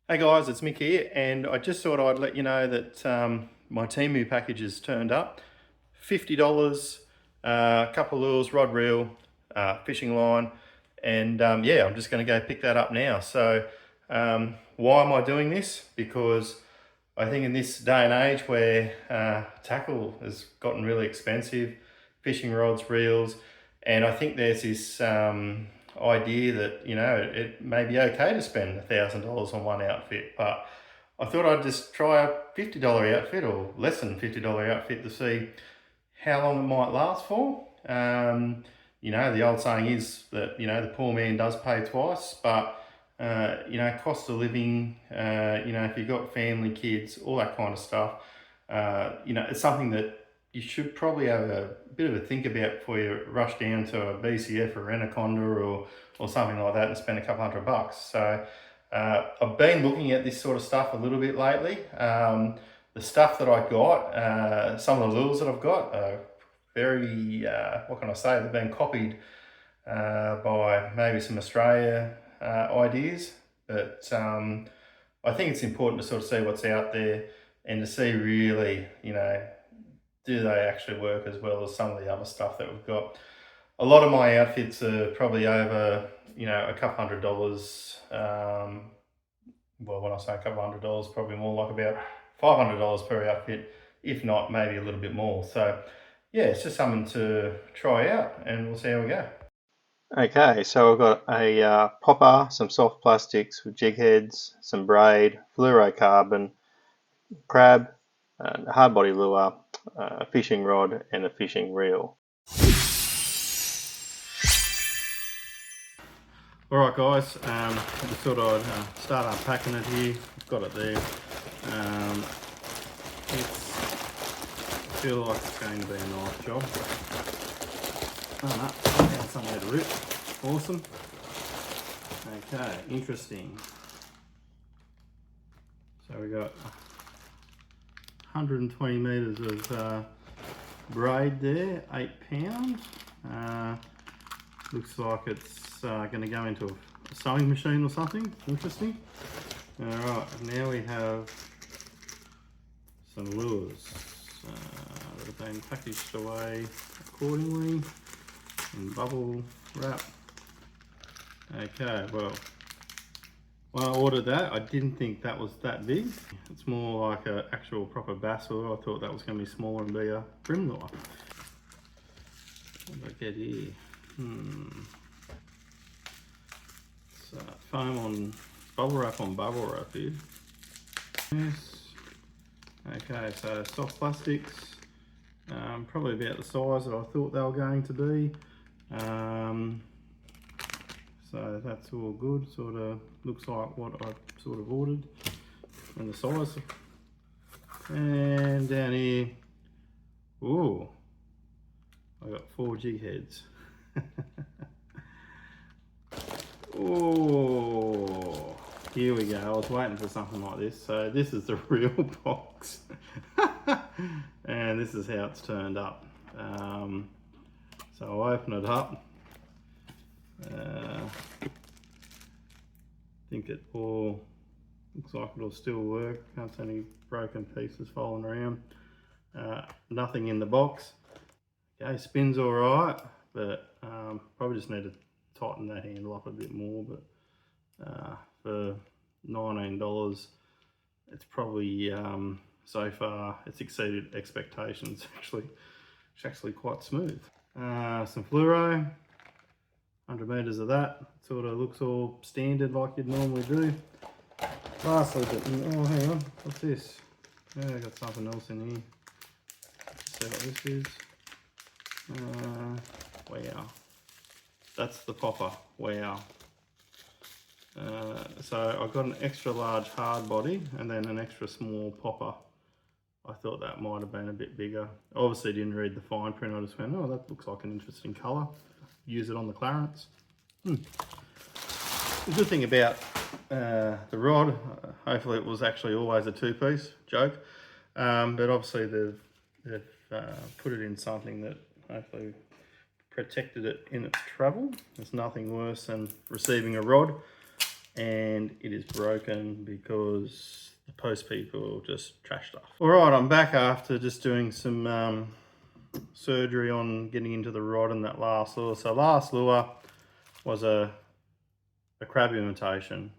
Hey guys, it's Mick here, and I just thought I'd let you know that my Temu package has turned up. $50, a couple of lures, rod reel, fishing line, and yeah, I'm just going to go pick that up now. So why am I doing this? Because I think in this day and age where tackle has gotten really expensive, fishing rods, reels, and I think there's this idea that, you know, it may be okay to spend $1,000 on one outfit, but I thought I'd just try a $50 outfit or less than $50 outfit to see how long it might last for. You know, the old saying is that, you know, the poor man does pay twice, but, you know, cost of living, you know, if you've got family, kids, all that kind of stuff, you know, it's something that you should probably have a bit of a think about before you rush down to a BCF or Anaconda or something like that and spend a couple $100. So I've been looking at this sort of stuff a little bit lately. The stuff that I got, some of the lures that I've got are very, what can I say, they've been copied by maybe some Australia ideas, but I think it's important to sort of see what's out there and to see really, you know, do they actually work as well as some of the other stuff that we've got. A lot of my outfits are probably over, you know, a couple $100. Well, when I say a couple $100, probably more like about $500 per outfit, if not maybe a little bit more. So yeah, it's just something to try out and we'll see how we go. Okay, so I've got a popper, some soft plastics with jig heads, some braid, fluorocarbon, crab, a hard body lure, a fishing rod, and a fishing reel. All right, guys. I just thought I'd start unpacking it here. I've got it there. I feel like it's going to be a nice job. Oh no, I found somewhere to rip. Awesome. Okay, interesting. So we got 120 meters of braid there, £8. Looks like it's going to go into a sewing machine or something. Interesting. All right, now we have some lures that have been packaged away accordingly in bubble wrap. Okay, well, when I ordered that, I didn't think that was that big. It's more like an actual proper bass lure. I thought that was going to be smaller and be a brim lure. What did I get here? So foam on bubble wrap here. Yes. Okay, so soft plastics, probably about the size that I thought they were going to be. So that's all good, sort of looks like what I sort of ordered and the size. And down here, ooh, I got 4 jig heads. Oh, here we go. I was waiting for something like this. So this is the real box. And this is how it's turned up. So I open it up. I think it all looks like it'll still work. Can't see any broken pieces falling around. Nothing in the box. Okay, spins all right, but probably just need to tighten that handle up a bit more. But for $19, it's probably so far it's exceeded expectations. It's actually quite smooth. Some fluoro. 100 meters of that. Sort of looks all standard like you'd normally do. Lastly, but oh, hang on, what's this? Yeah, I got something else in here. Let's see what this is. Wow, that's the popper. Wow. So I got an extra large hard body and then an extra small popper. I thought that might have been a bit bigger. Obviously didn't read the fine print. I just went, oh, that looks like an interesting colour. Use it on the Clarence. The good thing about the rod, hopefully it was actually always a 2-piece, joke, but obviously they've put it in something that hopefully protected it in its travel. There's nothing worse than receiving a rod and it is broken because the post people just trashed stuff. All right, I'm back after just doing some surgery on getting into the rod and that last lure. So last lure was a crab imitation.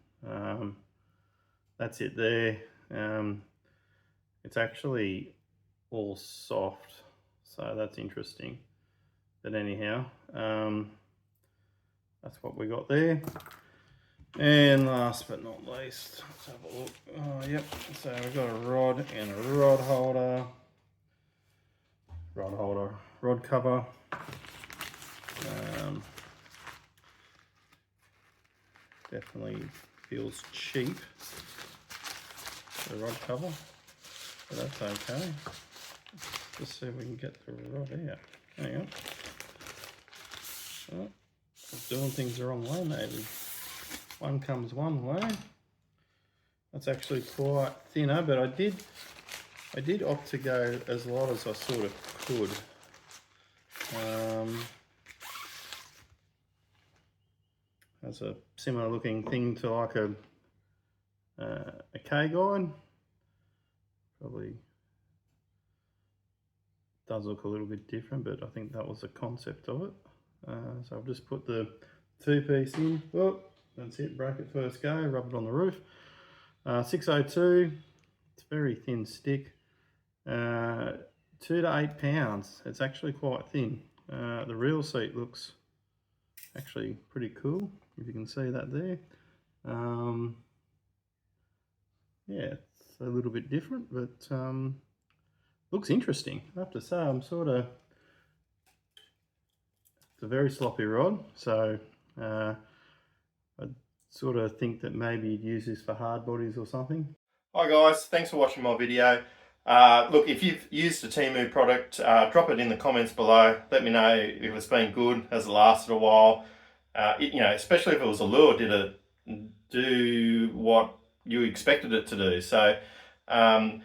That's it there. It's actually all soft, so that's interesting. But anyhow, that's what we got there. And last but not least, let's have a look. Oh, yep. So we've got a rod and a rod holder. Rod cover. Definitely feels cheap, the rod cover, but that's okay. Just see if we can get the rod out. Hang on. Oh, I'm doing things the wrong way maybe. One comes one way. That's actually quite thinner, but I did opt to go as light as I sort of could. That's a similar looking thing to like a K-guide. Probably does look a little bit different, but I think that was the concept of it. So I've just put the 2-piece in. Oh, that's it, break it first go, rub it on the roof. 602, it's a very thin stick. 2 to 8 pounds, it's actually quite thin. The reel seat looks actually pretty cool, if you can see that there. Yeah, it's a little bit different, but looks interesting. I have to say, it's a very sloppy rod, so I sort of think that maybe you'd use this for hard bodies or something. Hi guys, thanks for watching my video. Look, if you've used a Temu product, drop it in the comments below. Let me know if it's been good, has it lasted a while. You know, especially if it was a lure, did it do what you expected it to do? So I'll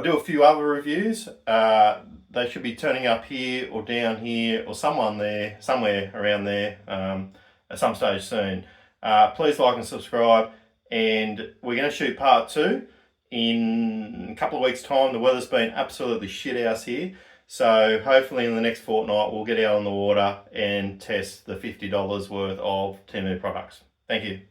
do a few other reviews. They should be turning up here or down here or somewhere around there at some stage soon. Please like and subscribe, and we're going to shoot part 2 in a couple of weeks' time. The weather's been absolutely shit house here, so hopefully in the next fortnight we'll get out on the water and test the $50 worth of Temu products. Thank you.